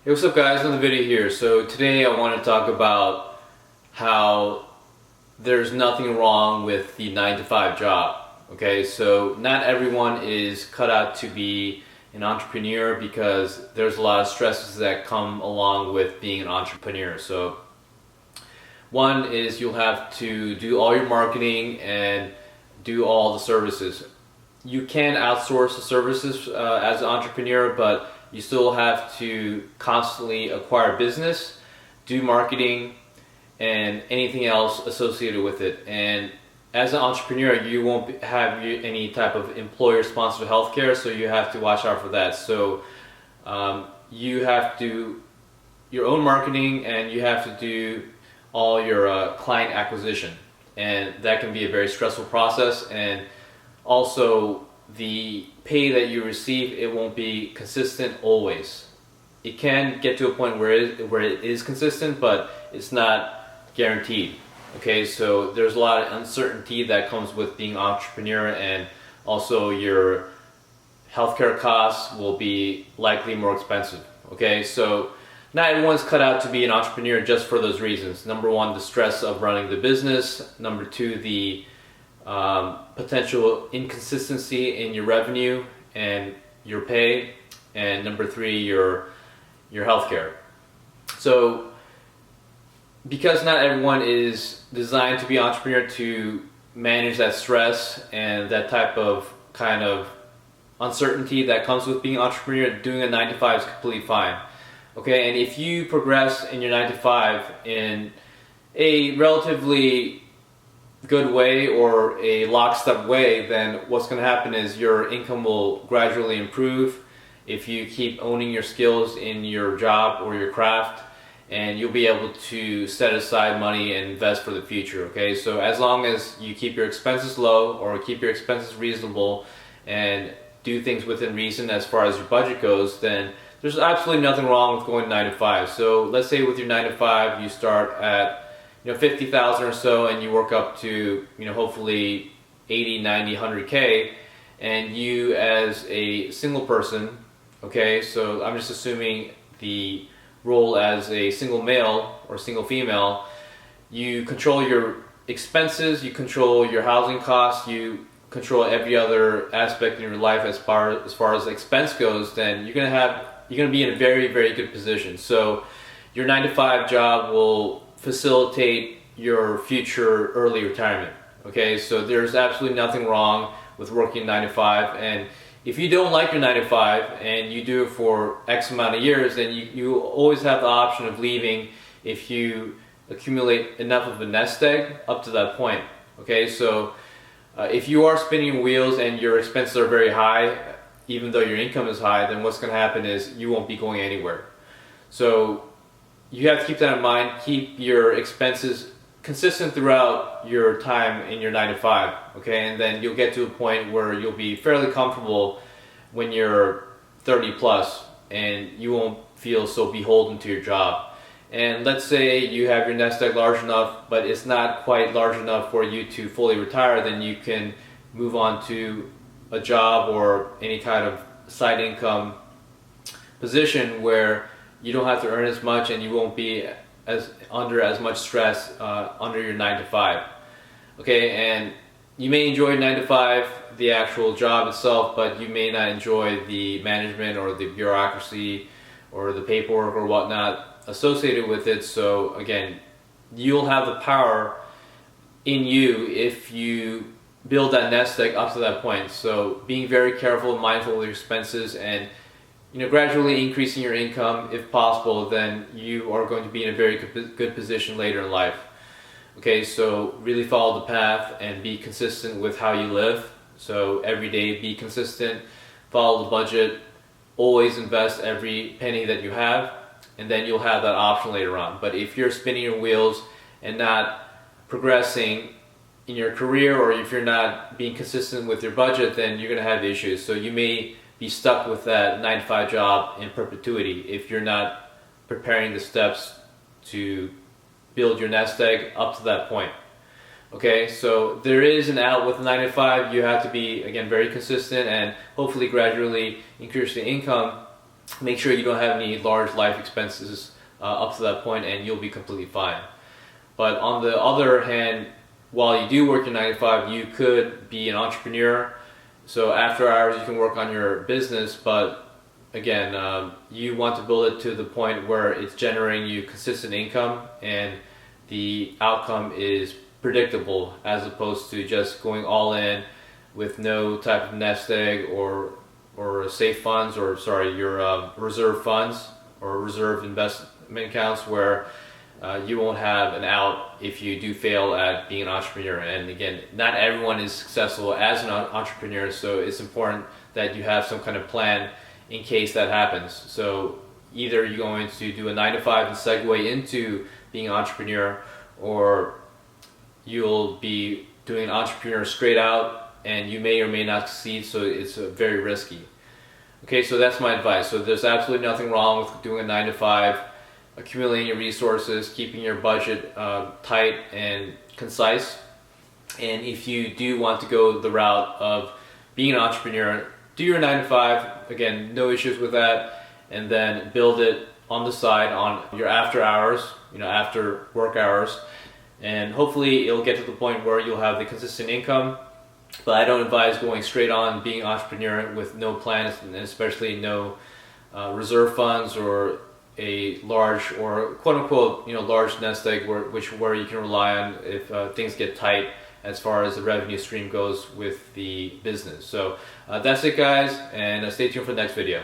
Hey, what's up guys, another video here. So today I want to talk about how there's nothing wrong with the 9-to-5 job. Okay, so not everyone is cut out to be an entrepreneur because there's a lot of stresses that come along with being an entrepreneur. So one is you'll have to do all your marketing and do all the services. You can outsource the services as an entrepreneur, but you still have to constantly acquire business, do marketing, and anything else associated with it. And as an entrepreneur, you won't have any type of employer-sponsored healthcare, so you have to watch out for that. So you have to do your own marketing, and you have to do all your client acquisition, and that can be a very stressful process. And also, the pay that you receive, it won't be consistent always. It can get to a point where it is consistent, but it's not guaranteed. Okay, so there's a lot of uncertainty that comes with being an entrepreneur, and also your healthcare costs will be likely more expensive. Okay, so not everyone's cut out to be an entrepreneur just for those reasons. Number one, the stress of running the business. Number two, the potential inconsistency in your revenue and your pay, and number three, your healthcare. So because not everyone is designed to be an entrepreneur to manage that stress and that type of kind of uncertainty that comes with being an entrepreneur, doing a 9-to-5 is completely fine. Okay, and if you progress in your 9-to-5 in a relatively good way or a lockstep way, then what's going to happen is your income will gradually improve if you keep owning your skills in your job or your craft, and you'll be able to set aside money and invest for the future. Okay, so as long as you keep your expenses low or keep your expenses reasonable and do things within reason as far as your budget goes, then there's absolutely nothing wrong with going 9-to-5. So let's say with your 9-to-5 you start at 50,000 or so, and you work up to hopefully 80, 90, 100K, and you as a single person, okay, so I'm just assuming the role as a single male or single female, you control your expenses, you control your housing costs, you control every other aspect in your life as far as expense goes, then you're gonna be in a very, very good position. So your 9-to-5 job will facilitate your future early retirement. Okay, so there's absolutely nothing wrong with working 9-to-5, and if you don't like your 9-to-5 and you do it for X amount of years, then you always have the option of leaving if you accumulate enough of a nest egg up to that point. Okay, so if you are spinning your wheels and your expenses are very high, even though your income is high, then what's going to happen is you won't be going anywhere. So you have to keep that in mind. Keep your expenses consistent throughout your time in your 9-to-5, okay? And then you'll get to a point where you'll be fairly comfortable when you're 30 plus, and you won't feel so beholden to your job. And let's say you have your nest egg large enough, but it's not quite large enough for you to fully retire, then you can move on to a job or any kind of side income position where you don't have to earn as much, and you won't be under as much stress under your 9-to-5. Okay, and you may enjoy 9-to-5, the actual job itself, but you may not enjoy the management or the bureaucracy or the paperwork or whatnot associated with it. So again, you'll have the power in you if you build that nest egg up to that point. So being very careful and mindful of your expenses, and gradually increasing your income if possible, then you are going to be in a very good position later in life. Okay, so really follow the path and be consistent with how you live. So every day be consistent, follow the budget, always invest every penny that you have, and then you'll have that option later on. But if you're spinning your wheels and not progressing in your career, or if you're not being consistent with your budget, then you're going to have issues. So you may be stuck with that 9-to-5 job in perpetuity if you're not preparing the steps to build your nest egg up to that point. Okay, so there is an out with 9-to-5. You have to be, again, very consistent and hopefully gradually increase the income make sure you don't have any large life expenses up to that point, and you'll be completely fine. But on the other hand, while you do work your 9 to 5, you could be an entrepreneur. So after hours you can work on your business, but again, you want to build it to the point where it's generating you consistent income and the outcome is predictable, as opposed to just going all in with no type of nest egg or safe funds, or sorry, your reserve funds or reserve investment accounts, where you won't have an out if you do fail at being an entrepreneur. And again, not everyone is successful as an entrepreneur, so it's important that you have some kind of plan in case that happens. So either you're going to do a 9 to 5 and segue into being an entrepreneur, or you'll be doing an entrepreneur straight out and you may or may not succeed, so it's very risky. Okay, so that's my advice. So there's absolutely nothing wrong with doing a 9 to 5, accumulating your resources, keeping your budget tight and concise. And if you do want to go the route of being an entrepreneur, do your 9 to 5, again, no issues with that, and then build it on the side on your after hours, after work hours, and hopefully it'll get to the point where you'll have the consistent income. But I don't advise going straight on being an entrepreneur with no plans, and especially no reserve funds or a large, or quote unquote, large nest egg where you can rely on if things get tight as far as the revenue stream goes with the business. So that's it, guys, and stay tuned for the next video.